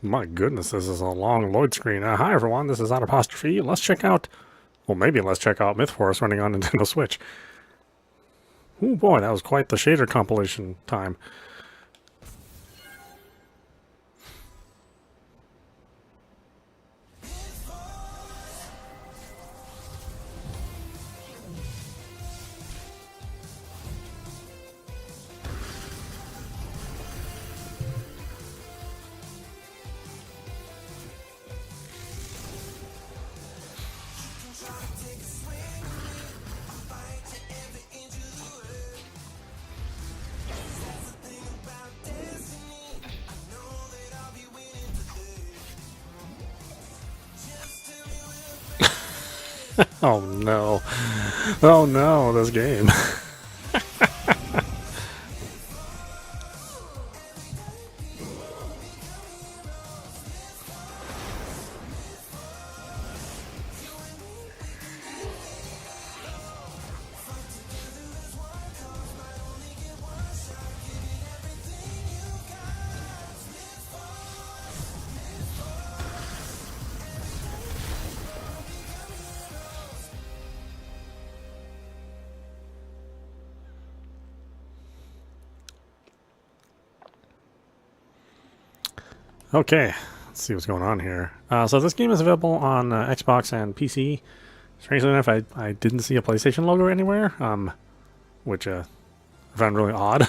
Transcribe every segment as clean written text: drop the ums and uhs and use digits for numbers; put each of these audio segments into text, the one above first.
My goodness, this is a long load screen. Hi everyone, this is audap. Let's check out, well, maybe let's check out MythForce running on Nintendo Switch. Oh boy, that was quite the shader compilation time. Oh no. Oh no, this game. Okay, let's see what's going on here. So this game is available on Xbox and PC. Strangely enough, I didn't see a PlayStation logo anywhere, which I found really odd.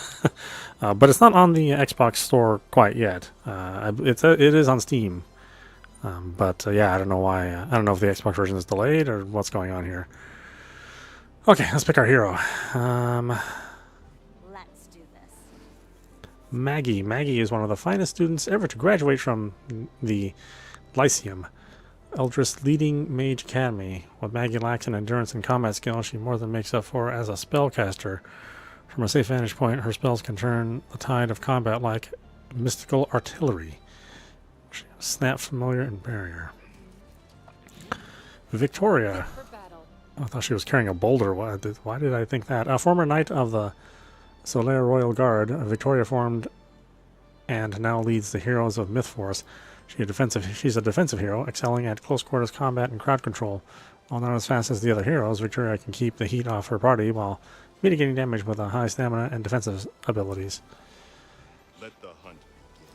But it's not on the Xbox store quite yet. It is on Steam. But yeah, I don't know why. I don't know if the Xbox version is delayed or what's going on here. Okay, let's pick our hero. Let's do this. Maggie. Maggie is one of the finest students ever to graduate from the Lyceum, Eldris leading mage academy. What Maggie lacks in endurance and combat skill, she more than makes up for as a spellcaster. From a safe vantage point, her spells can turn the tide of combat like mystical artillery. Snap, familiar, and barrier. Victoria. For battle. I thought she was carrying a boulder. Why did I think that? A former knight of the Solaire Royal Guard, Victoria formed and now leads the heroes of MythForce. She's a defensive hero, excelling at close quarters combat and crowd control. While not as fast as the other heroes, Victoria can keep the heat off her party while mitigating damage with a high stamina and defensive abilities. Let the hunt.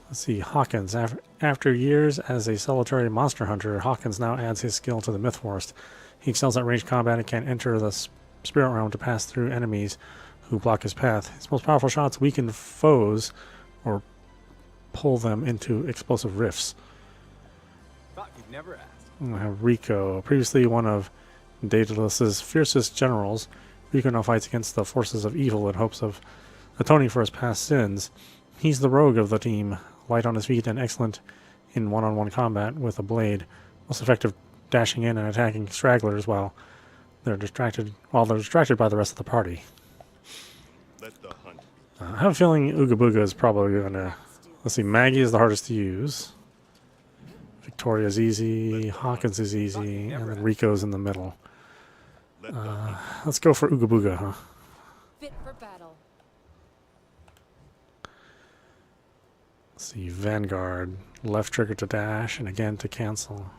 Let's see, Hawkins. After years as a solitary monster hunter, Hawkins now adds his skill to the MythForce. He excels at ranged combat and can enter the spirit realm to pass through enemies who block his path. His most powerful shots weaken foes or pull them into explosive rifts. Thought you'd never ask. We have Rico, previously one of Daedalus's fiercest generals. Rico now fights against the forces of evil in hopes of atoning for his past sins. He's the rogue of the team, light on his feet and excellent in one-on-one combat with a blade, most effective dashing in and attacking stragglers while they're distracted by the rest of the party. Let the hunt. I have a feeling Ooga Booga is probably gonna. Let's see, Maggie is the hardest to use. Victoria's easy, Hawkins is easy, and then Rico's in the middle. Let's go for Ooga Booga, huh? Fit for battle. Let's see, Vanguard, left trigger to dash, and again to cancel.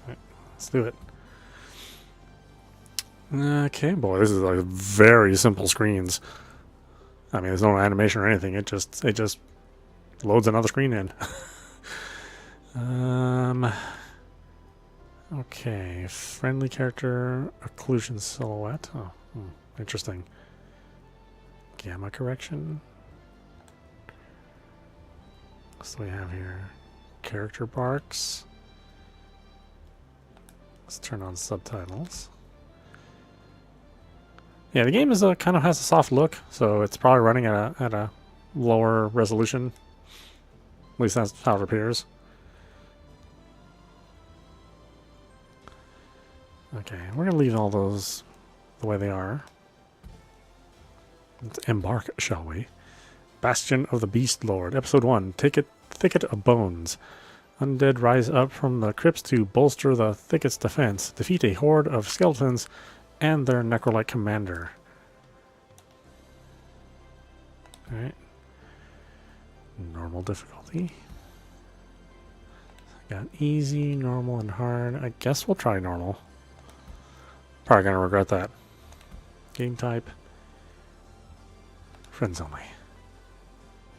Alright, let's do it. Okay, boy, this is like very simple screens. I mean, there's no animation or anything. It just loads another screen in. Okay, friendly character, occlusion silhouette. Oh, interesting. Gamma correction. What do we have here? Character barks. Let's turn on subtitles. Yeah, the game is kind of has a soft look, so it's probably running at a lower resolution. At least that's how it appears. Okay, we're gonna leave all those the way they are. Let's embark, shall we? Bastion of the Beast Lord, Episode 1, Thicket of Bones. Undead rise up from the crypts to bolster the thicket's defense. Defeat a horde of skeletons and their necrolike commander. Alright. Normal difficulty. Got easy, normal, and hard. I guess we'll try normal. Probably gonna regret that. Game type. Friends only.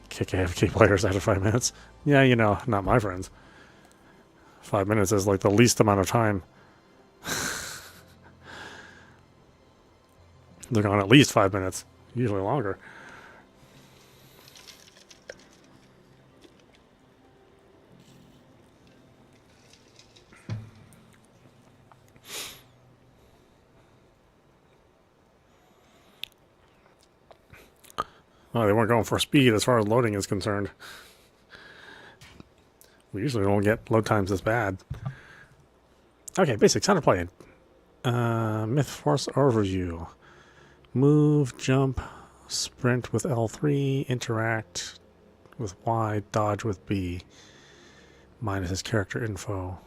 Kick AFK players after 5 minutes. Yeah, you know, not my friends. 5 minutes is like the least amount of time. They're gone at least 5 minutes. Usually longer. Oh, they weren't going for speed as far as loading is concerned. We usually don't get load times this bad. Okay, basics. How to play it. MythForce overview. Move, jump, sprint with L3, interact with Y, dodge with B. Minus his character info.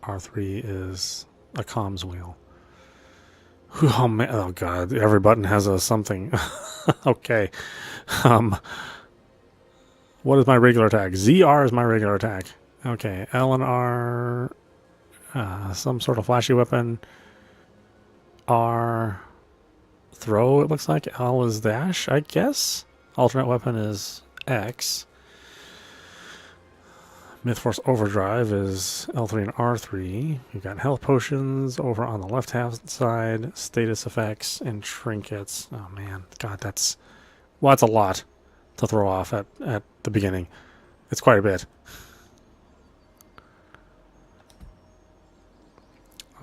R3 is a comms wheel. Oh man! Oh god! Every button has a something. Okay. What is my regular attack? ZR is my regular attack. Okay. L and R. Some sort of flashy weapon. R. Throw. It looks like L is dash. I guess. Alternate weapon is X. MythForce Overdrive is L3 and R3. You've got health potions over on the left-hand side, status effects, and trinkets. Oh man, god, that's a lot to throw off at the beginning. It's quite a bit.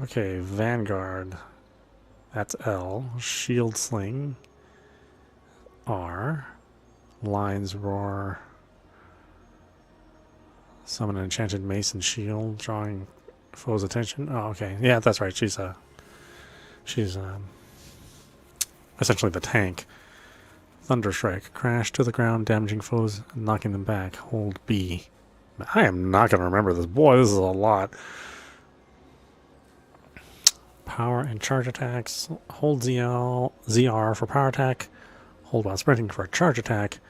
Okay, Vanguard. That's L. Shield Sling. R. Lines Roar. Summon an enchanted mace and shield, drawing foes' attention. Oh, okay. Yeah, that's right. She's essentially the tank. Thunderstrike. Crash to the ground, damaging foes, knocking them back. Hold B. I am not going to remember this. Boy, this is a lot. Power and charge attacks. Hold ZR for power attack. Hold while sprinting for a charge attack.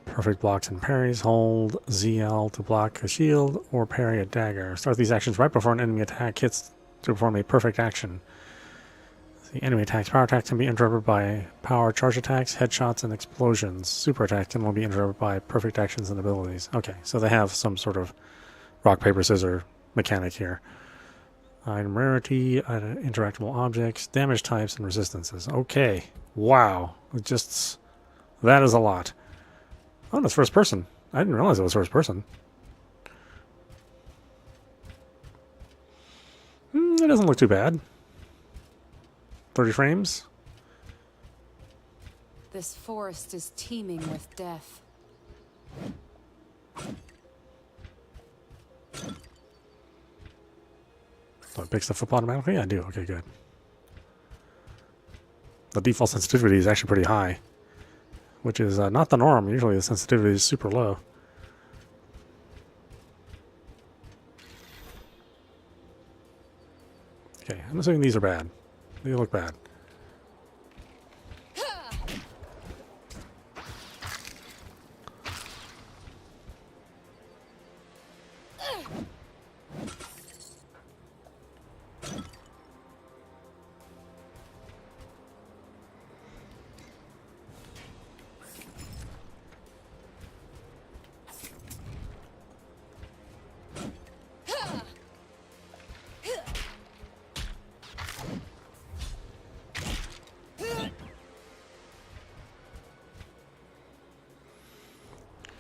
Perfect blocks and parries. Hold ZL to block a shield or parry a dagger. Start these actions right before an enemy attack hits to perform a perfect action. The enemy attack's power attacks can be interrupted by power charge attacks, headshots, and explosions. Super attacks can only be interrupted by perfect actions and abilities. Okay, so they have some sort of rock, paper, scissors mechanic here. Item rarity, interactable objects, damage types, and resistances. Okay, wow. That is a lot. Oh, that's first person. I didn't realize it was first person. It doesn't look too bad. 30 frames. This forest is teeming with death. So it picks the flip automatically? Yeah, I do. Okay, good. The default sensitivity is actually pretty high, which is not the norm. Usually the sensitivity is super low. Okay, I'm assuming these are bad. They look bad.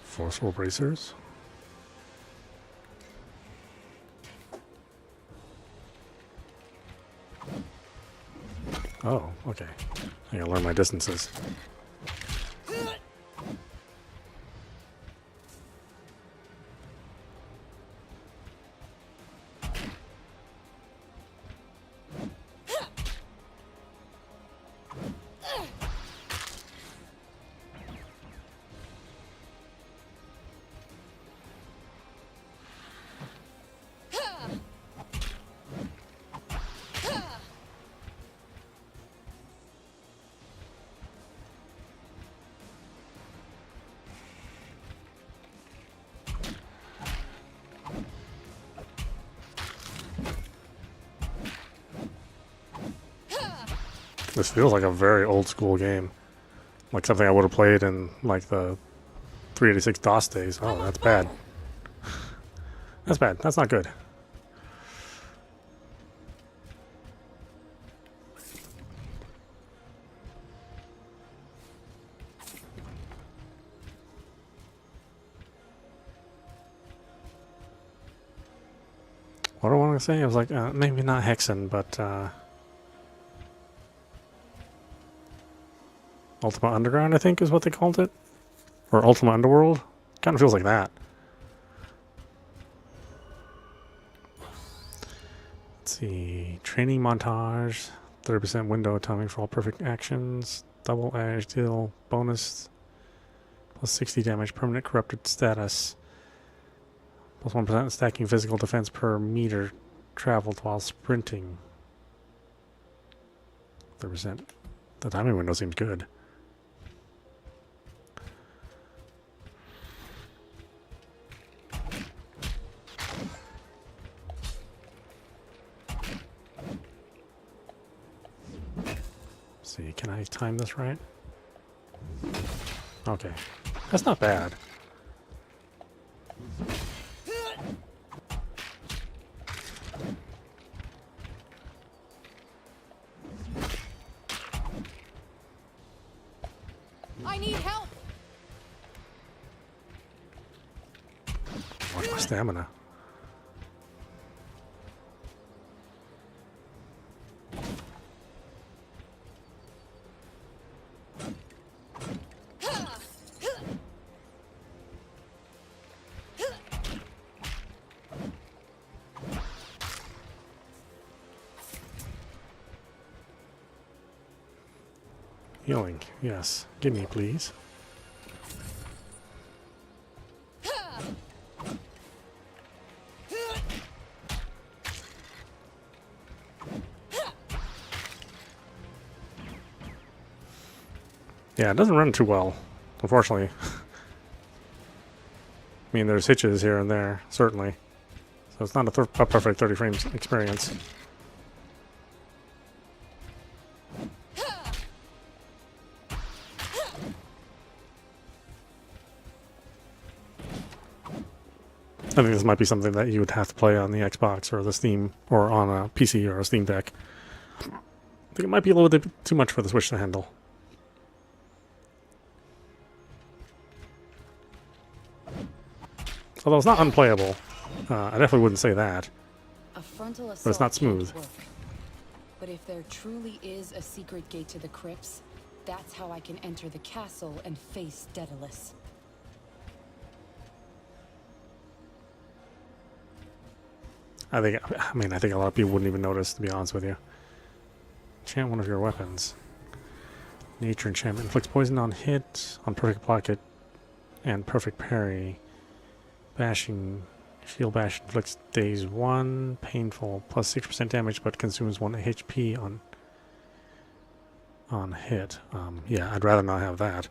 Forceful bracers. Oh, okay. I gotta learn my distances. This feels like a very old school game. Like something I would have played in like the 386 DOS days. Oh, that's bad. That's bad. That's not good. What do I want to say? I was like, maybe not Hexen, but Ultima Underground, I think is what they called it. Or Ultima Underworld. Kind of feels like that. Let's see. Training montage. 30% window timing for all perfect actions. Double edge deal bonus. Plus 60 damage. Permanent corrupted status. Plus 1% stacking physical defense per meter traveled while sprinting. 30%. The timing window seems good. See, can I time this right? Okay. That's not bad. I need help. Where's my stamina? Healing, yes. Give me, please. Yeah, it doesn't run too well, unfortunately. I mean, there's hitches here and there, certainly. So it's not a perfect 30 frames experience. I think this might be something that you would have to play on the Xbox or the Steam, or on a PC or a Steam Deck. I think it might be a little bit too much for the Switch to handle. Although it's not unplayable. I definitely wouldn't say that. A frontal assault But it's not smooth. can't work. But if there truly is a secret gate to the crypts, that's how I can enter the castle and face Daedalus. I think a lot of people wouldn't even notice, to be honest with you. Enchant one of your weapons. Nature enchantment inflicts poison on hit, on perfect block it, and perfect parry. Bashing, shield bash inflicts days 1, painful, plus 6% damage, but consumes 1 HP on hit. Yeah, I'd rather not have that.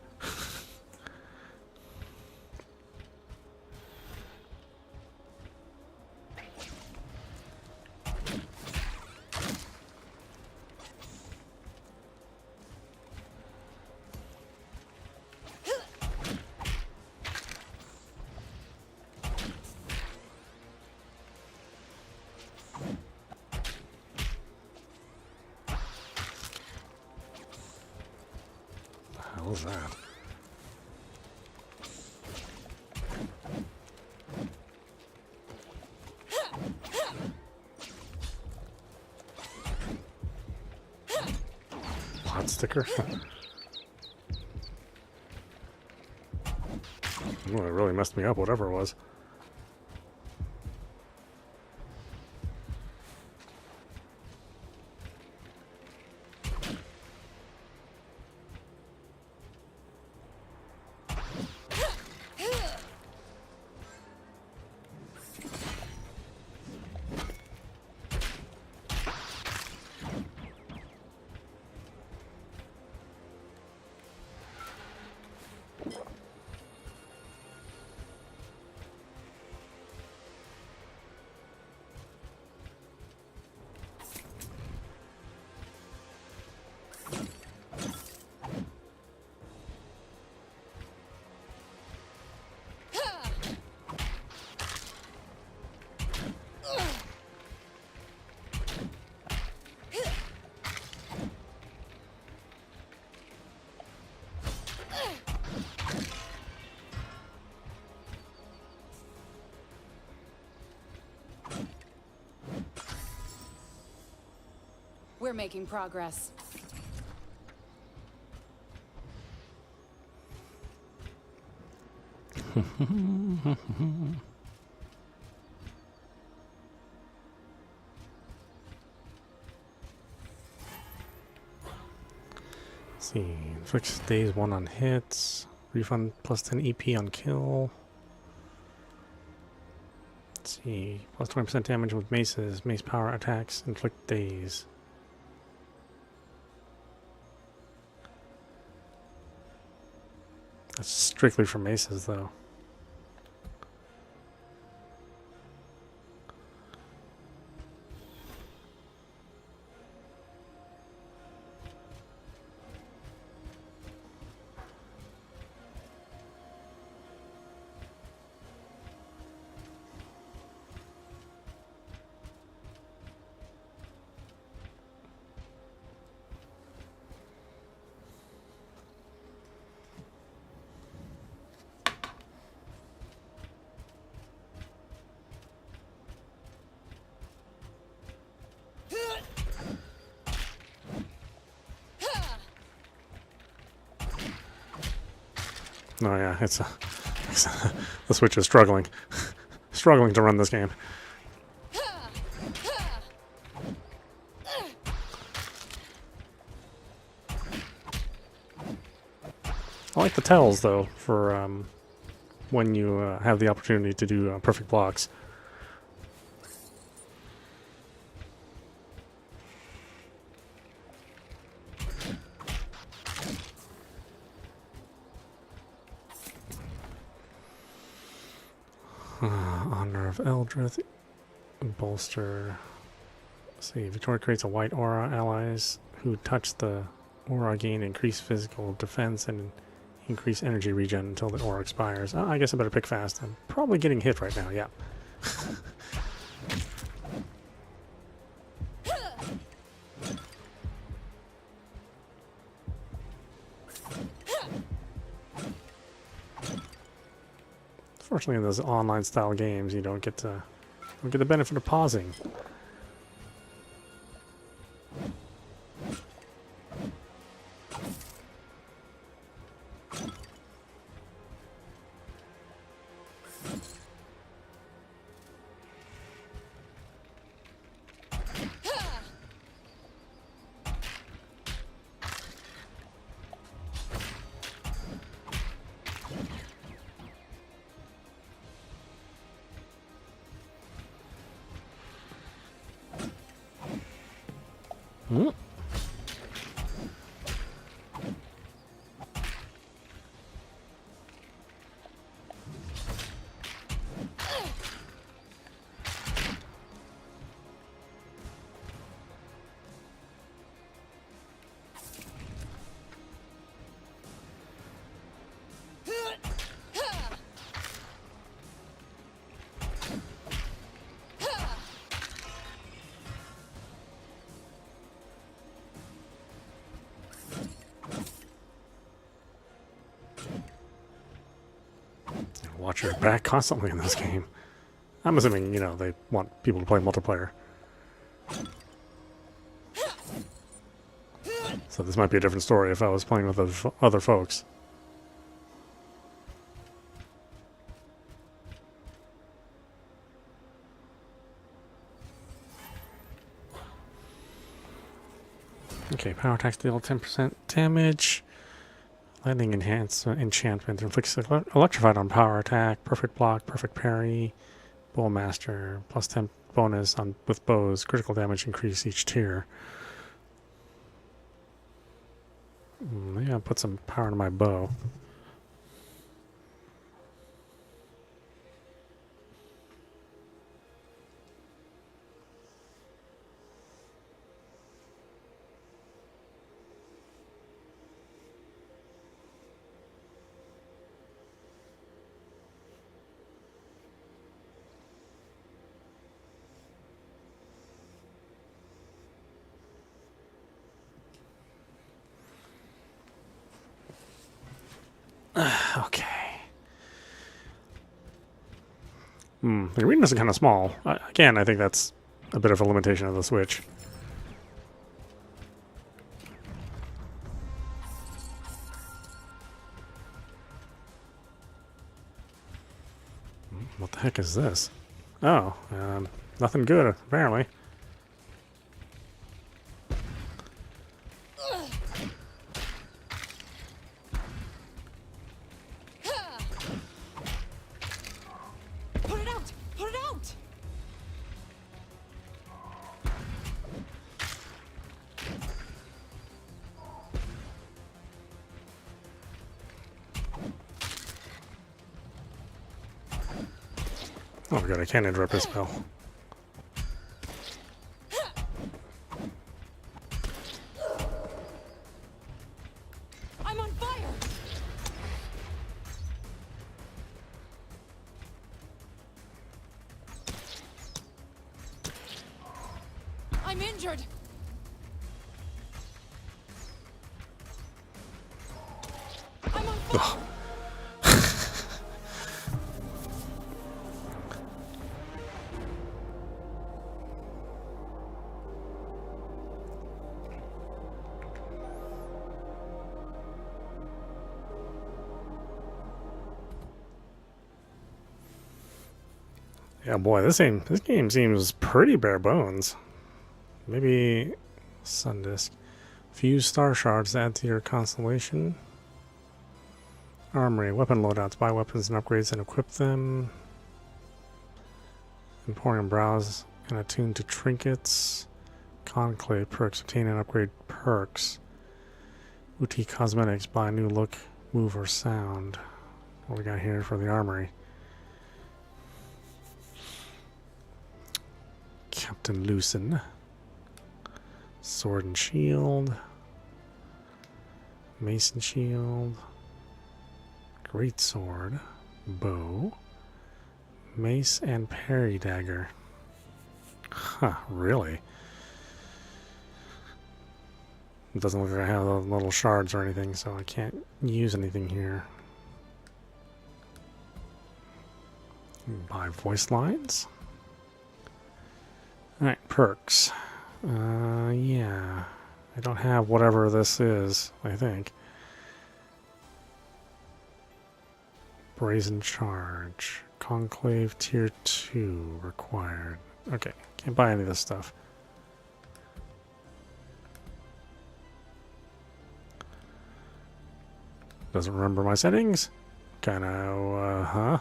What was that? Pot sticker? Oh, it really messed me up, whatever it was. We're making progress. Let's see. Inflicts days 1 on hits. Refund plus 10 EP on kill. Let's see. Plus 20% damage with maces. Mace power attacks. Inflict days. That's strictly for maces, though. Oh yeah, it's the Switch is struggling, struggling to run this game. I like the tells though for when you have the opportunity to do perfect blocks. Honor of Eldrith, bolster. Let's see, Victoria creates a white aura. Allies who touch the aura gain increased physical defense and increase energy regen until the aura expires. I guess I better pick fast. I'm probably getting hit right now, yeah. Fortunately, in those online style games, you don't get the benefit of pausing. Hmm. Watch your back constantly in this game. I'm assuming, you know, they want people to play multiplayer. So this might be a different story if I was playing with other folks. Okay, power attacks deal 10% damage. Lightning enchantment inflicts electrified on power attack, perfect block, perfect parry, bowmaster, plus 10 bonus on with bows, critical damage increase each tier. Maybe I'll put some power into my bow. Okay. The arenas are kind of small. Again, I think that's a bit of a limitation of the Switch. What the heck is this? Oh, nothing good, apparently. Put it out! Put it out! Oh my god, I can't interrupt this spell. I'm on fire! I'm injured! I'm on fire! Ugh. Yeah, boy, this game seems pretty bare bones. Maybe sun disk. Fuse star shards to add to your constellation. Armory, weapon loadouts, buy weapons and upgrades and equip them. Emporium, browse and attune to trinkets. Conclave perks, obtain and upgrade perks. Uti cosmetics, buy a new look, move or sound. What we got here for the armory? Captain Lucen. Sword and shield. Mason shield. Great sword. Bow. Mace and parry dagger. Huh, really? It doesn't look like I have those little shards or anything, so I can't use anything here. Buy voice lines. Alright, perks. Yeah. I don't have whatever this is, I think. Brazen Charge. Conclave Tier 2 required. Okay, can't buy any of this stuff. Doesn't remember my settings? Kinda, huh?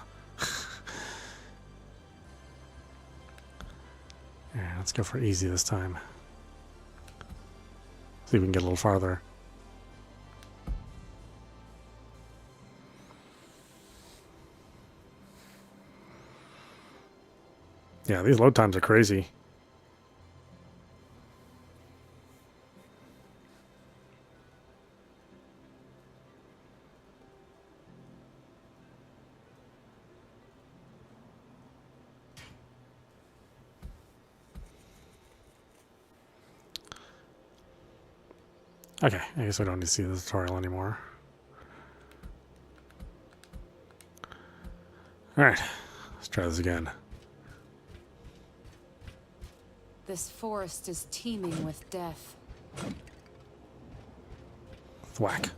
Yeah, let's go for easy this time. See if we can get a little farther. Yeah, these load times are crazy. Okay, I guess I don't need to see the tutorial anymore. Alright, let's try this again. This forest is teeming with death. Thwack.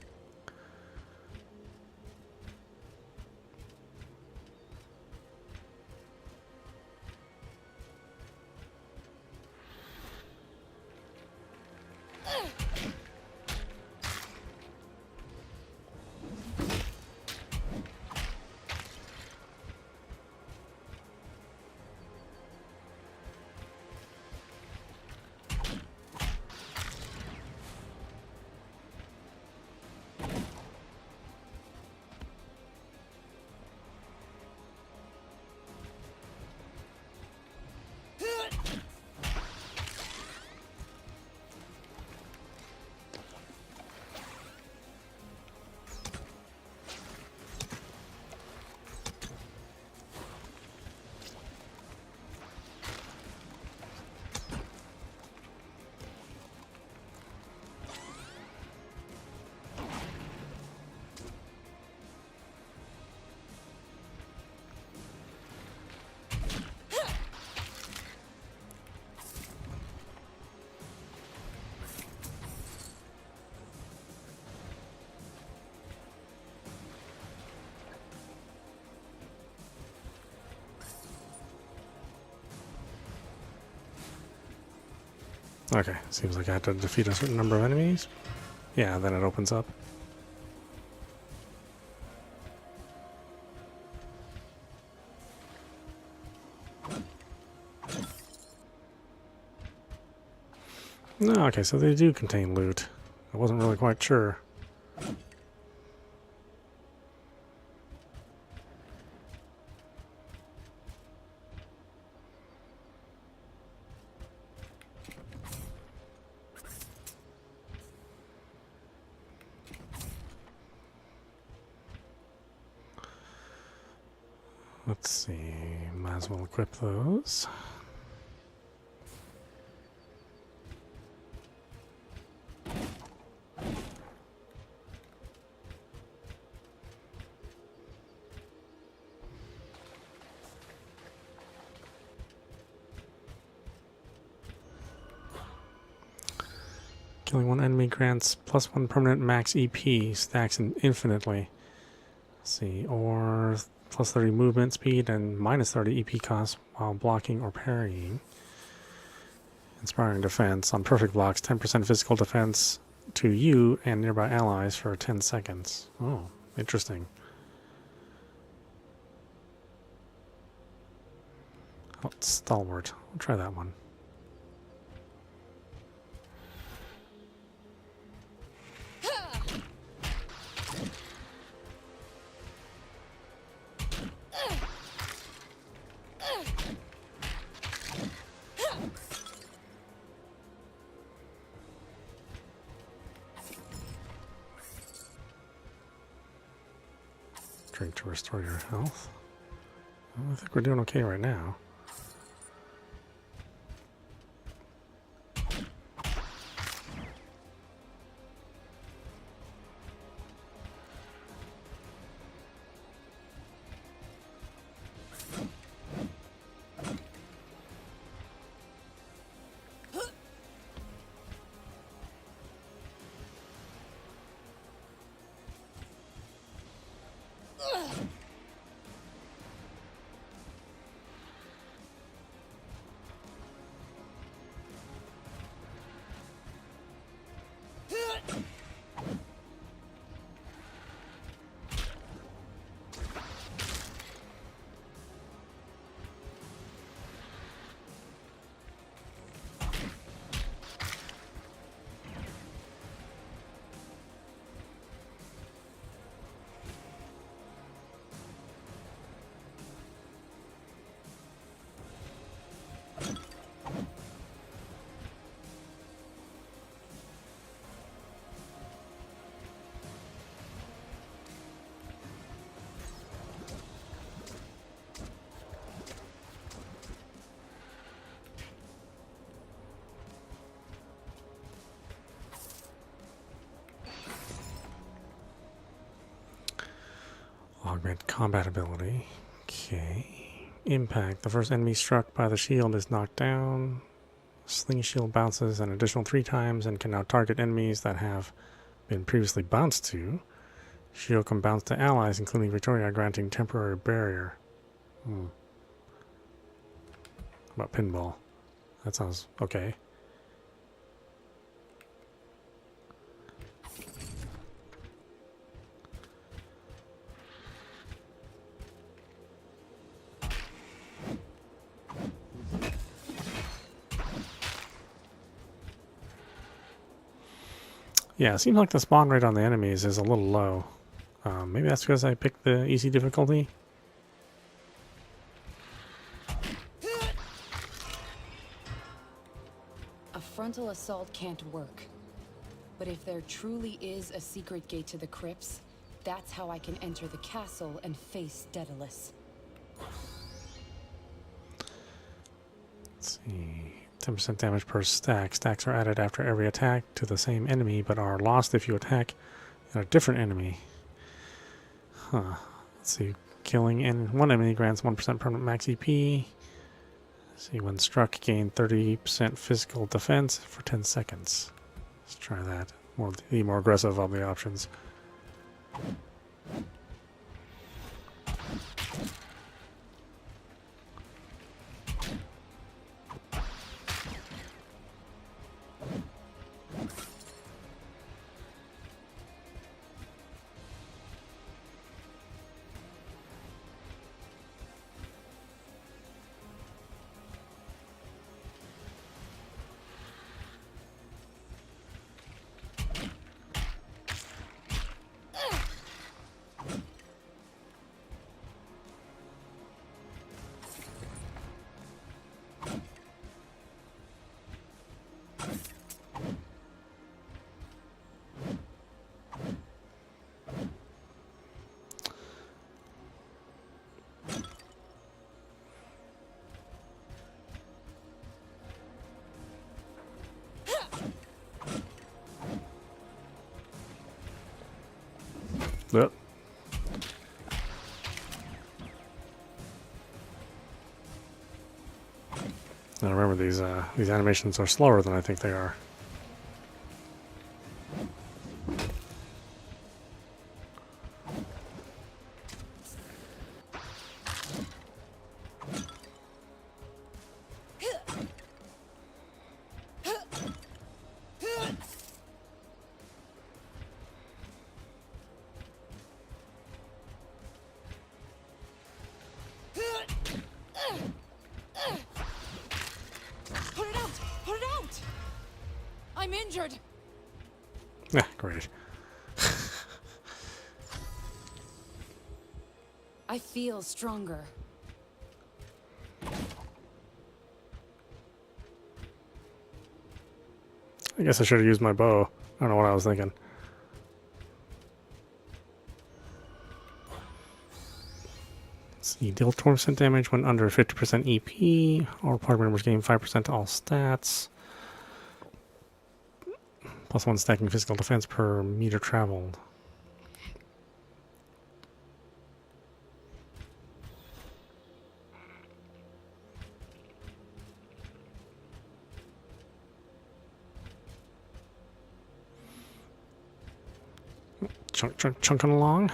Okay, seems like I have to defeat a certain number of enemies. Yeah, then it opens up. No, okay, so they do contain loot. I wasn't really quite sure. Let's see, might as well equip those. Killing one enemy grants +1 permanent max EP, stacks infinitely. Let's see, or +30 movement speed and -30 EP cost while blocking or parrying. Inspiring defense on perfect blocks, 10% physical defense to you and nearby allies for 10 seconds. Oh, interesting. Oh, stalwart. I'll try that one. Drink to restore your health. Well, I think we're doing okay right now. Augment combat ability. Okay. Impact. The first enemy struck by the shield is knocked down. Sling shield bounces an additional 3 times and can now target enemies that have been previously bounced to. Shield can bounce to allies, including Victoria, granting temporary barrier. How about pinball? That sounds okay. Yeah, it seems like the spawn rate on the enemies is a little low. Maybe that's because I picked the easy difficulty. A frontal assault can't work. But if there truly is a secret gate to the crypts, that's how I can enter the castle and face Daedalus. Let's see. 10% damage per stack. Stacks are added after every attack to the same enemy, but are lost if you attack a different enemy. Huh. Let's see. Killing one enemy grants 1% permanent max EP. Let's see. When struck, gain 30% physical defense for 10 seconds. Let's try that. The more aggressive of the options. Now remember, these animations are slower than I think they are. Put it out! Put it out! I'm injured! Yeah, great. I feel stronger. I guess I should have used my bow. I don't know what I was thinking. Let's see, deal 20% damage when under 50% EP. All party members gain 5% to all stats. +1 stacking physical defense per meter traveled. Chunking along.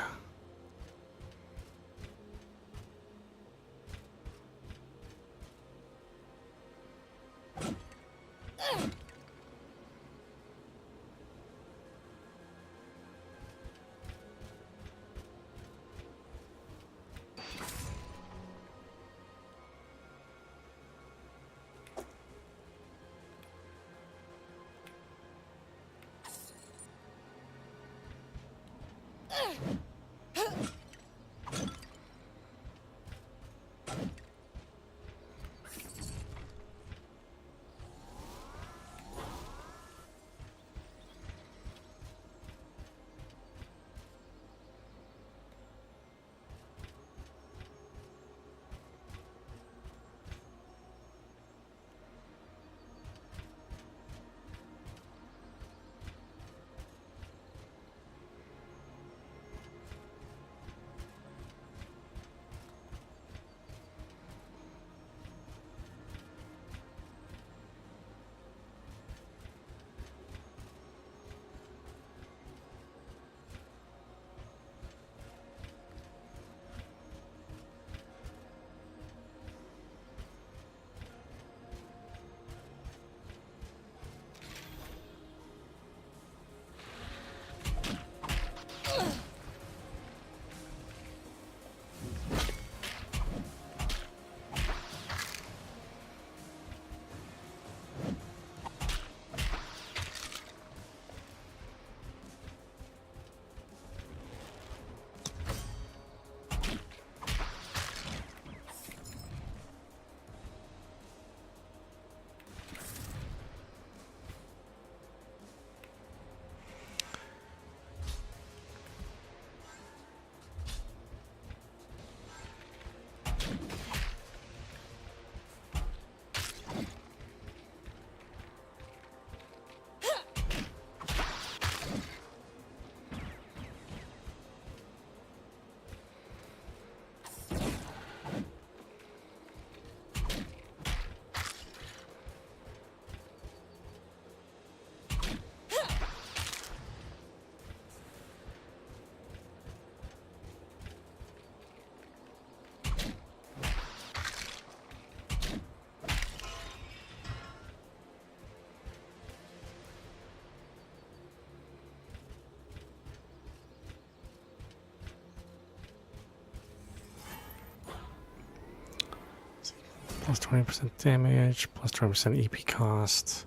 Plus 20% damage, plus 20% EP cost.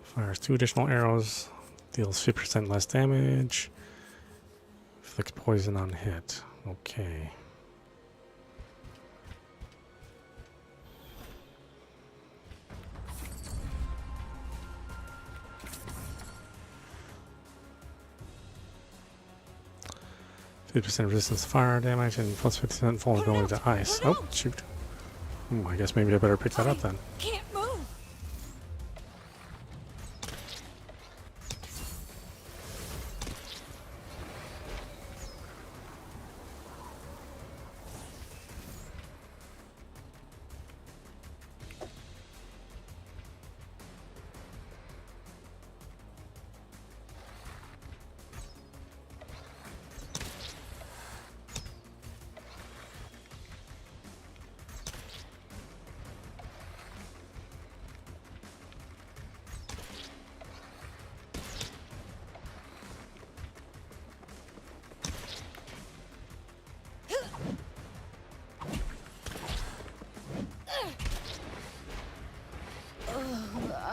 Fires 2 additional arrows, deals 50% less damage. Inflicts poison on hit. Okay. %50 resistance to fire damage and plus 50% vulnerability to ice. Oh, shoot. I guess maybe I better pick that up then. Can't move.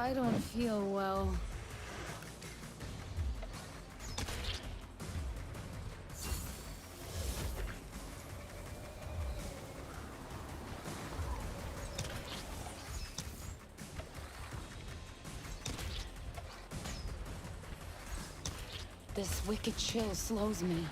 I don't feel well. This wicked chill slows me.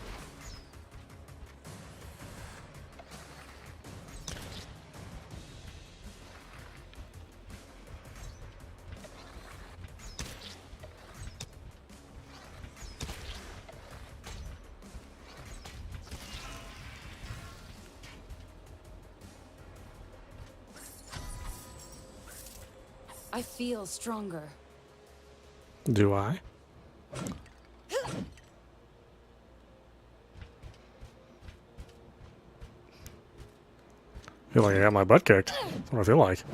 I feel stronger. Do I? Feel like I got my butt kicked. That's what I feel like.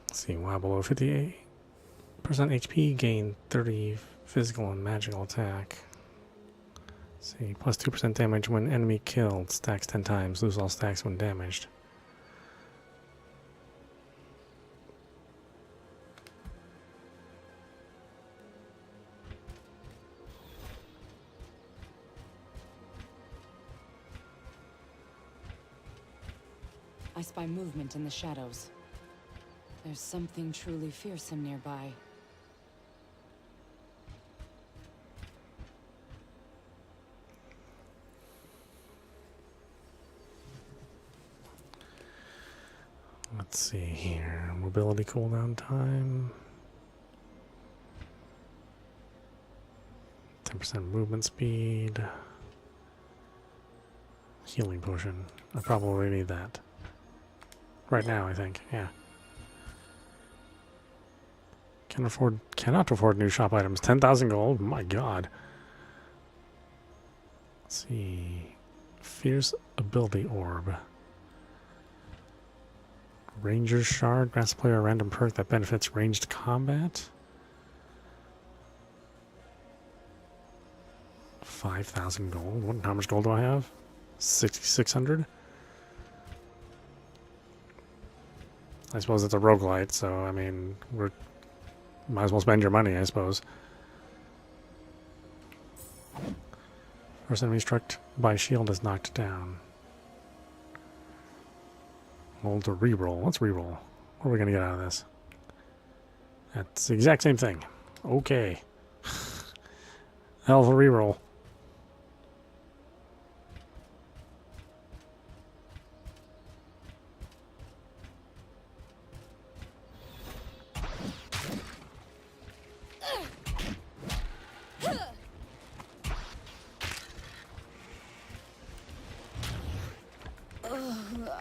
Let's see, while below 58% HP, gain 30 physical and magical attack. Let's see, plus 2% damage when enemy killed, stacks 10 times, lose all stacks when damaged. I spy movement in the shadows. There's something truly fearsome nearby. Let's see here. Mobility cooldown time. 10% movement speed. Healing potion. I probably need that. Right now, I think. Yeah. Cannot afford new shop items. 10,000 gold? My god. Let's see. Fierce ability orb. Ranger's shard grants the player a random perk that benefits ranged combat. 5,000 gold. How much gold do I have? 6,600. I suppose it's a roguelite, so I mean, might as well spend your money, I suppose. First enemy struck by shield is knocked down. Hold to reroll. Let's reroll. What are we gonna get out of this? That's the exact same thing. Okay. Hell of a reroll.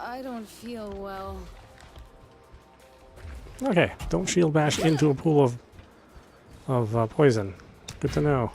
I don't feel well. Okay, don't shield bash into a pool of poison. Good to know.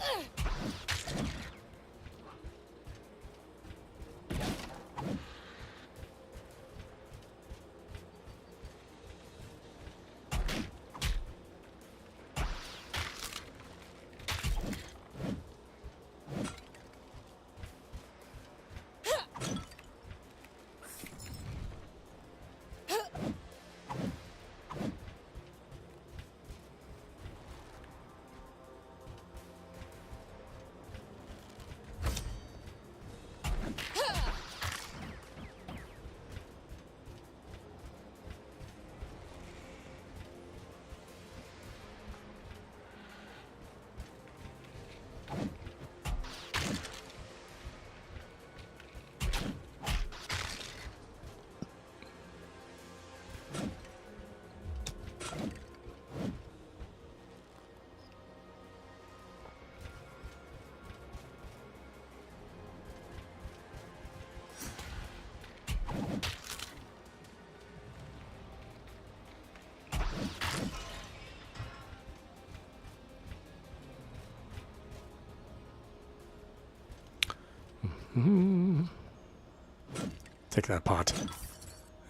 Take that pot.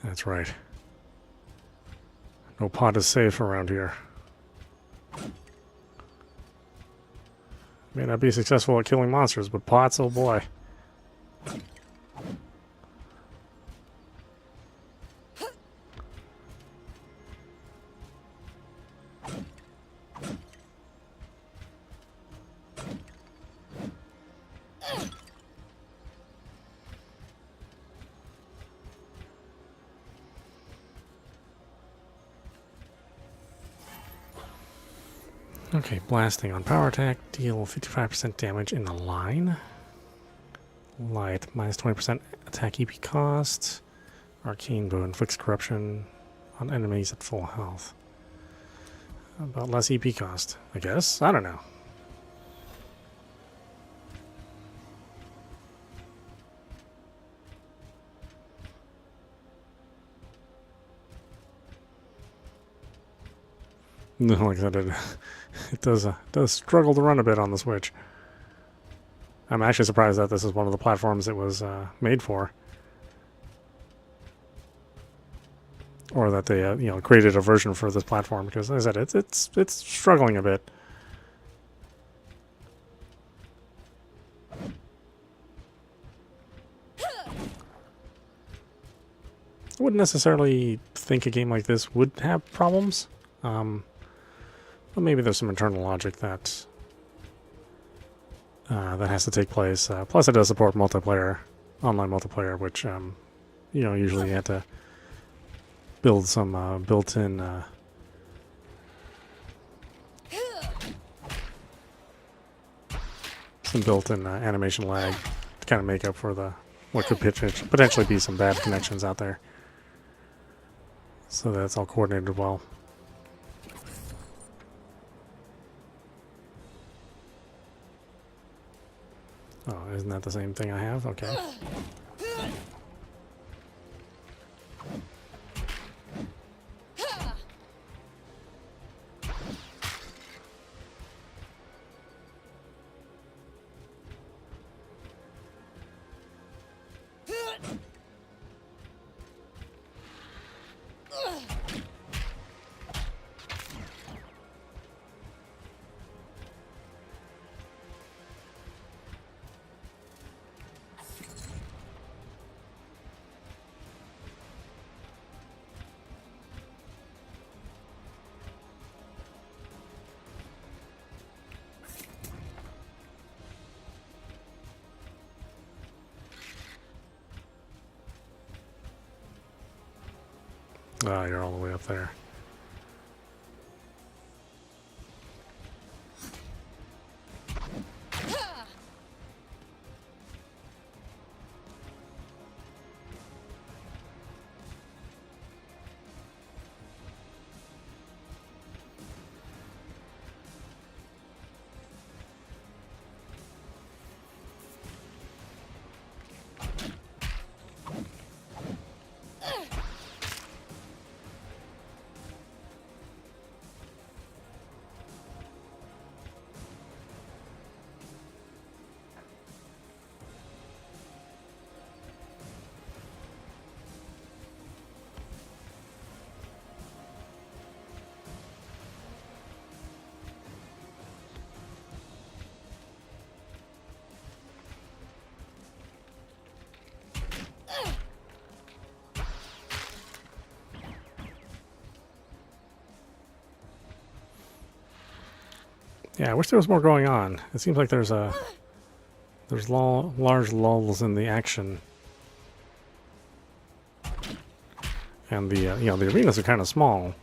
That's right. No pot is safe around here. May not be successful at killing monsters, but pots, oh boy. Okay, blasting on power attack, deal 55% damage in the line. Light, minus 20% attack EP cost. Arcane bow inflicts corruption on enemies at full health. About less EP cost, I guess? I don't know. No, like I said, it does struggle to run a bit on the Switch. I'm actually surprised that this is one of the platforms it was made for, or that they created a version for this platform. Because, as I said, it's struggling a bit. I wouldn't necessarily think a game like this would have problems. But maybe there's some internal logic that that has to take place. Plus, it does support multiplayer, online multiplayer, which usually you have to build some built-in animation lag to kind of make up for what could potentially be some bad connections out there. So that's all coordinated well. Oh, isn't that the same thing I have? Okay. Ah, you're all the way up there. Yeah, I wish there was more going on. It seems like there's large lulls in the action, and the the arenas are kind of small.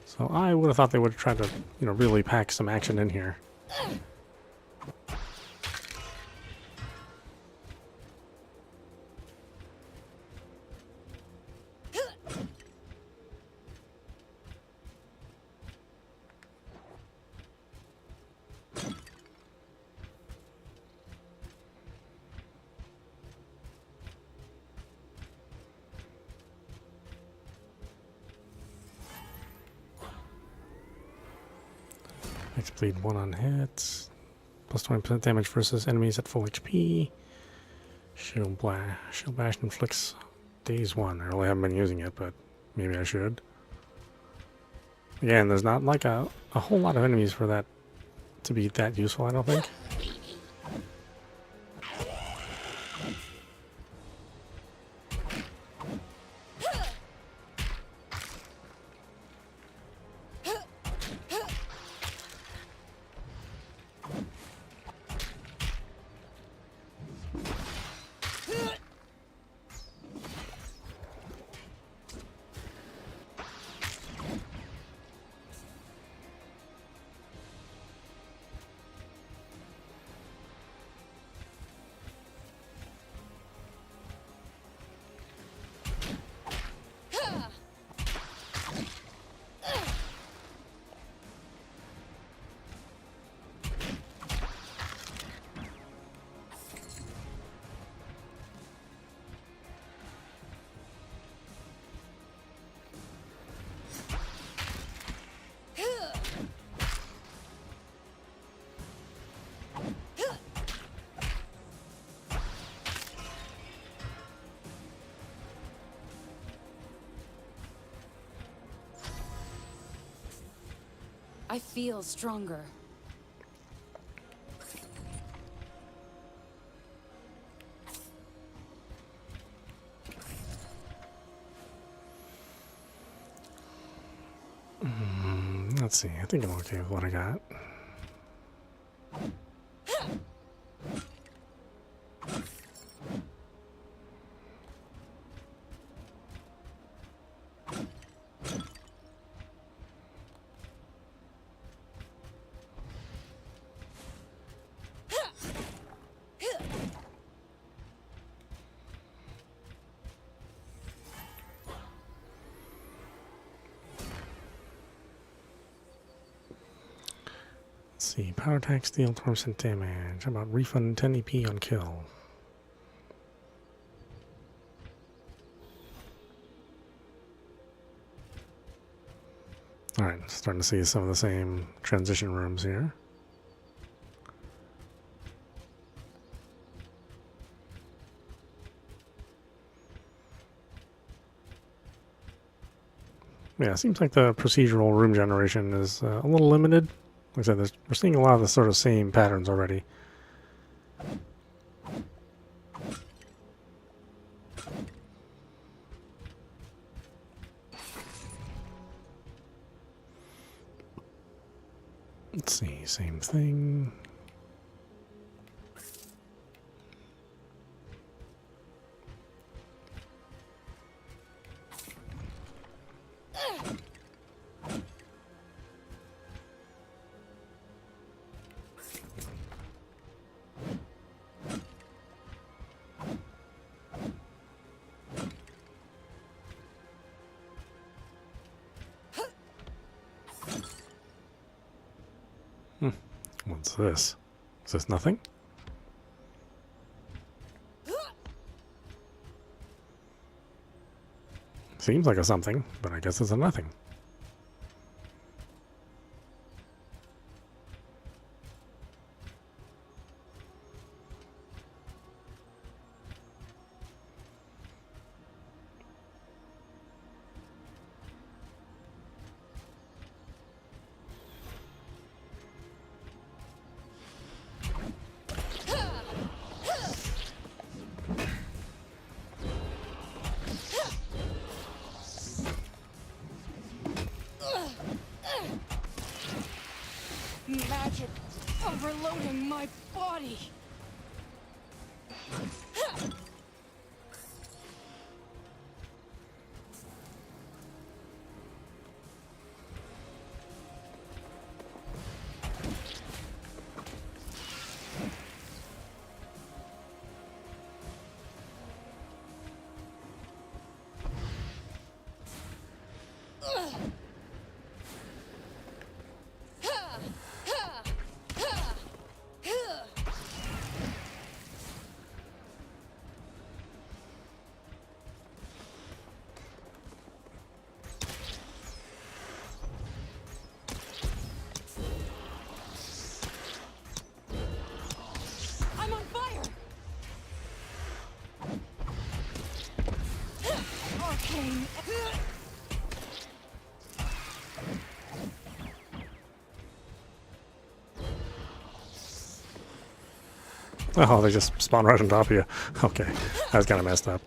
So I would have thought they would have tried to really pack some action in here. Max bleed 1 on hits. Plus 20% damage versus enemies at full HP. Shield Bash inflicts days 1. I really haven't been using it, but maybe I should. Again, there's not like a whole lot of enemies for that to be that useful, I don't think. I feel stronger. Let's see. I think I'm okay with what I got. Let's see, power attack, deal 20% damage. How about refund 10 EP on kill? Alright, starting to see some of the same transition rooms here. Yeah, it seems like the procedural room generation is a little limited. Like I said, we're seeing a lot of the sort of same patterns already. Let's see, same thing. What's this? Is this nothing? Seems like a something, but I guess it's a nothing. Magic overloading my body. Oh, they just spawn right on top of you. Okay, that's kind of messed up.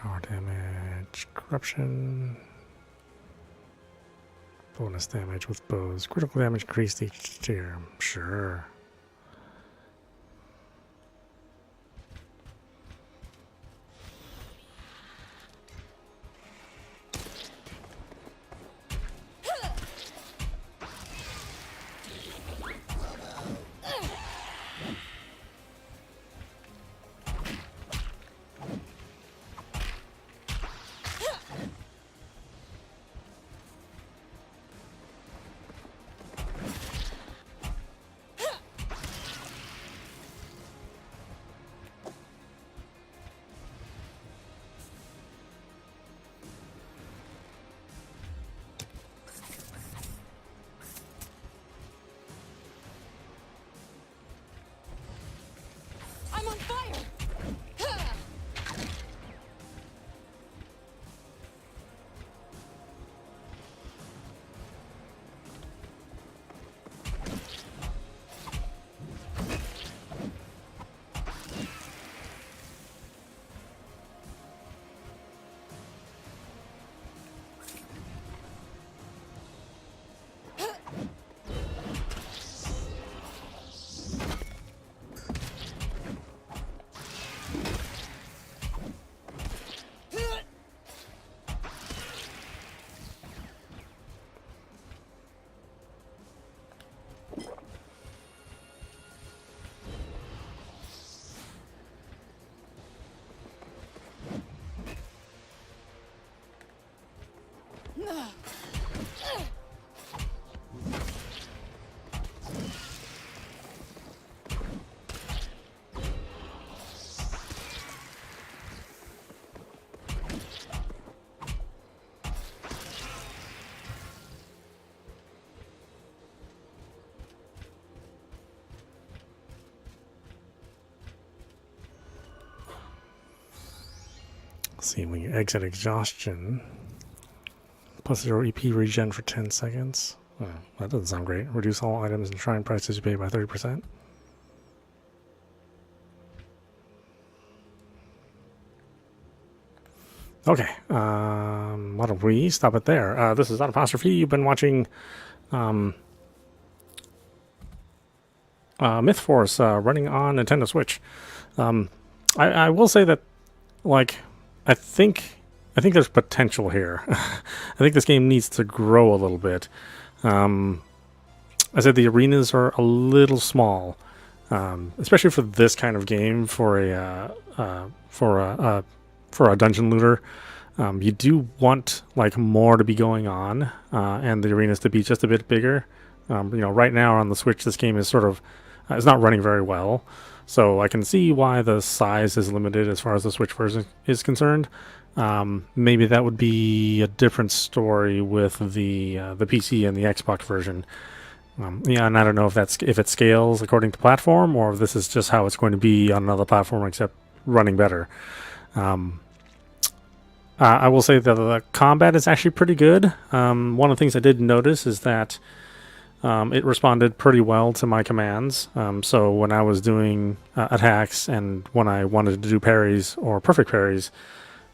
Power damage, corruption, bonus damage with bows, critical damage increased each tier. Sure. I'm on fire! Let's see, when you exit exhaustion, plus 0 EP regen for 10 seconds. Oh, that doesn't sound great. Reduce all items and shrine prices you pay by 30%. Okay, why don't we stop it there? This is Apostrophe. You've been watching MythForce running on Nintendo Switch. I will say that, like, I think there's potential here. I think this game needs to grow a little bit. I said the arenas are a little small, especially for this kind of game. For a dungeon looter, you do want like more to be going on, and the arenas to be just a bit bigger. Right now on the Switch, this game is sort of it's not running very well. So I can see why the size is limited as far as the Switch version is concerned. Maybe that would be a different story with the PC and the Xbox version. And I don't know if it scales according to platform, or if this is just how it's going to be on another platform, except running better. I will say that the combat is actually pretty good. One of the things I did notice is that it responded pretty well to my commands. So when I was doing attacks and when I wanted to do parries or perfect parries,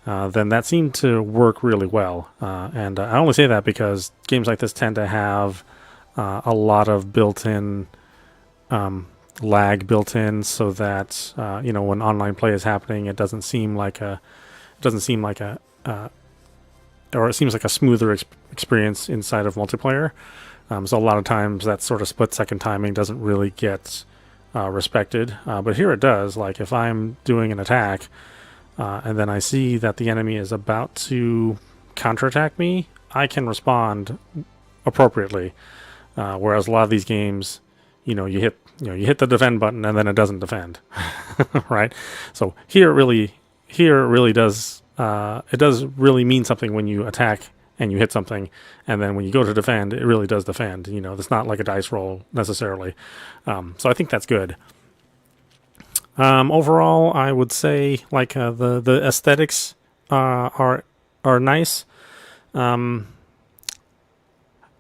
then that seemed to work really well. And I only say that because games like this tend to have a lot of built-in lag built in, so that when online play is happening, it doesn't seem like a or it seems like a smoother experience inside of multiplayer. So a lot of times that sort of split-second timing doesn't really get respected, but here it does. Like if I'm doing an attack and then I see that the enemy is about to counterattack me, I can respond appropriately. Whereas a lot of these games, you hit the defend button and then it doesn't defend, right? So here it really does. It does really mean something when you attack and you hit something, and then when you go to defend, it really does defend. It's not like a dice roll necessarily. So I think that's good. Overall, I would say like the aesthetics are nice.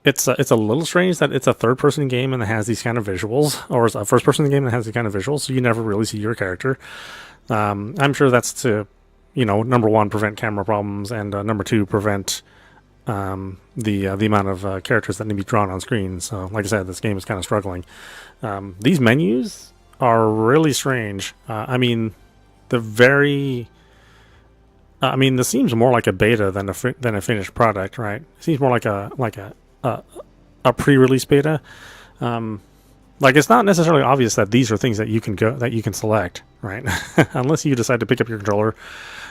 It's a little strange that it's a third-person game and it has these kind of visuals, or it's a first-person game that has these kind of visuals, so you never really see your character. I'm sure that's to, number one, prevent camera problems, and number two, prevent the amount of characters that need to be drawn on screen. So, like I said, this game is kind of struggling. These menus are really strange. This seems more like a beta than a finished product, right? It seems more like a pre-release beta. It's not necessarily obvious that these are things that you can select, right? Unless you decide to pick up your controller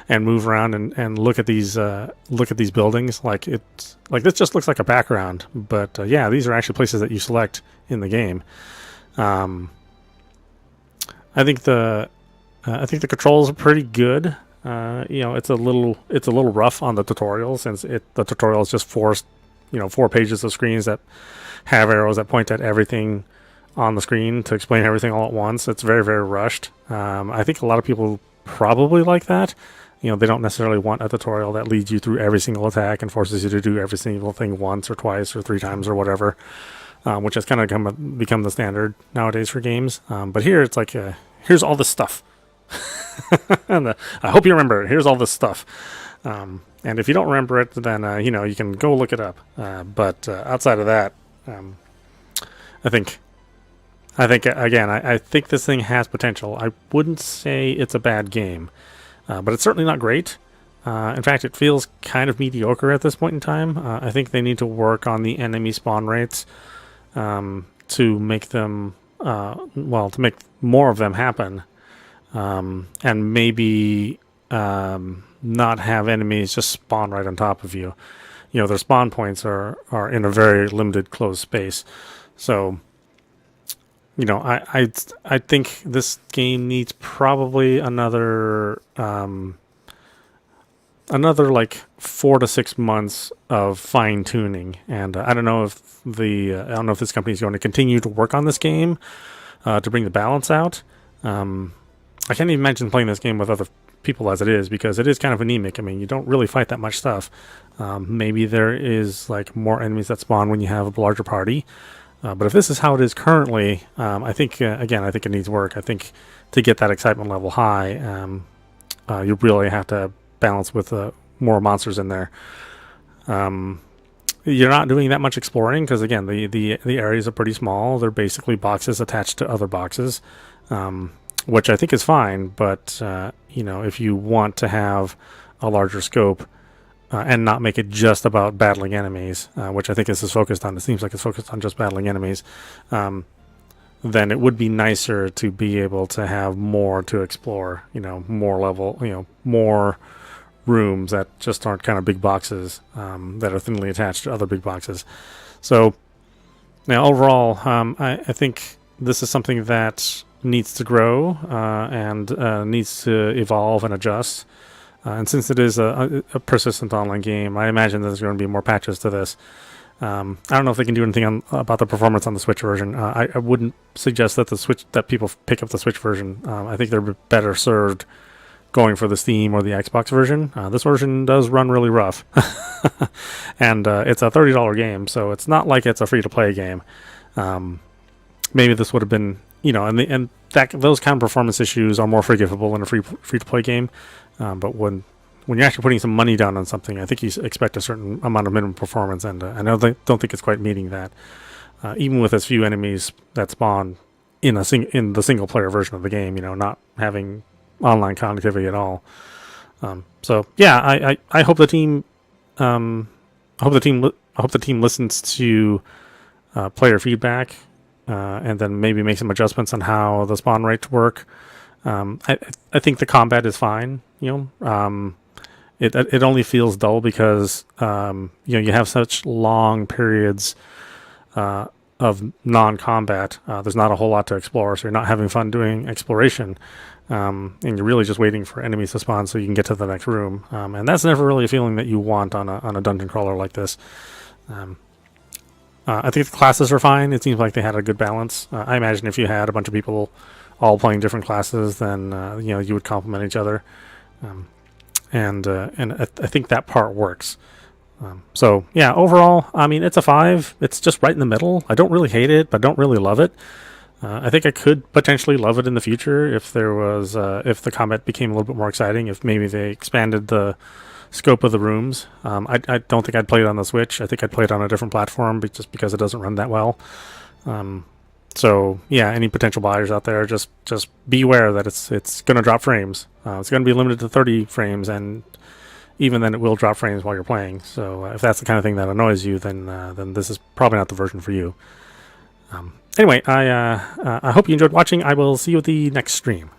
and move around and look at these buildings. Like this just looks like a background, but yeah, these are actually places that you select in the game. I think the controls are pretty good. It's a little rough on the tutorial, since the tutorial is just four pages of screens that have arrows that point at everything on the screen to explain everything all at once. It's very, very rushed. I think a lot of people probably like that. They don't necessarily want a tutorial that leads you through every single attack and forces you to do every single thing once or twice or 3 times or whatever, which has kind of become the standard nowadays for games. But here it's like, here's all this stuff. And I hope you remember it. Here's all this stuff. And if you don't remember it, then, you can go look it up. But outside of that, I think this thing has potential. I wouldn't say it's a bad game, but it's certainly not great. In fact, it feels kind of mediocre at this point in time. I think they need to work on the enemy spawn rates to make them, to make more of them happen, and maybe not have enemies just spawn right on top of you. Their spawn points are in a very limited closed space. So, I think this game needs probably another like 4 to 6 months of fine tuning. And I don't know if this company is going to continue to work on this game to bring the balance out. I can't even imagine playing this game with other people as it is, because it is kind of anemic. I mean, you don't really fight that much stuff. Maybe there is like more enemies that spawn when you have a larger party. But if this is how it is currently, I think it needs work. I think to get that excitement level high, you really have to balance with more monsters in there. You're not doing that much exploring because, again, the areas are pretty small. They're basically boxes attached to other boxes, which I think is fine. But if you want to have a larger scope, and not make it just about battling enemies, which I think this is focused on. It seems like it's focused on just battling enemies. Then it would be nicer to be able to have more to explore. More level. More rooms that just aren't kind of big boxes that are thinly attached to other big boxes. So now overall, I think this is something that needs to grow and needs to evolve and adjust. And since it is a persistent online game, I imagine there's going to be more patches to this. I don't know if they can do anything about the performance on the Switch version. I wouldn't suggest that people pick up the Switch version. I think they're better served going for the Steam or the Xbox version. This version does run really rough, and it's a $30 game, so it's not like it's a free-to-play game. Maybe this would have been, those kind of performance issues are more forgivable in a free-to-play game. But when you're actually putting some money down on something, I think you expect a certain amount of minimum performance, and I don't think it's quite meeting that. Even with as few enemies that spawn in the single player version of the game, not having online connectivity at all. So yeah, I hope the team I hope the team listens to player feedback and then maybe make some adjustments on how the spawn rates work. I think the combat is fine. It only feels dull because you have such long periods of non-combat. There's not a whole lot to explore, so you're not having fun doing exploration, and you're really just waiting for enemies to spawn so you can get to the next room. And that's never really a feeling that you want on a dungeon crawler like this. I think the classes are fine. It seems like they had a good balance. I imagine if you had a bunch of people all playing different classes, then you would complement each other. And I think that part works. So yeah, overall, I mean, it's a 5. It's just right in the middle. I don't really hate it, but don't really love it. I think I could potentially love it in the future if there was, if the combat became a little bit more exciting. If maybe they expanded the scope of the rooms. I don't think I'd play it on the Switch. I think I'd play it on a different platform, just because it doesn't run that well. So yeah, any potential buyers out there, just beware that it's going to drop frames. It's going to be limited to 30 frames, and even then it will drop frames while you're playing. So if that's the kind of thing that annoys you, then this is probably not the version for you. Anyway, I hope you enjoyed watching. I will see you at the next stream.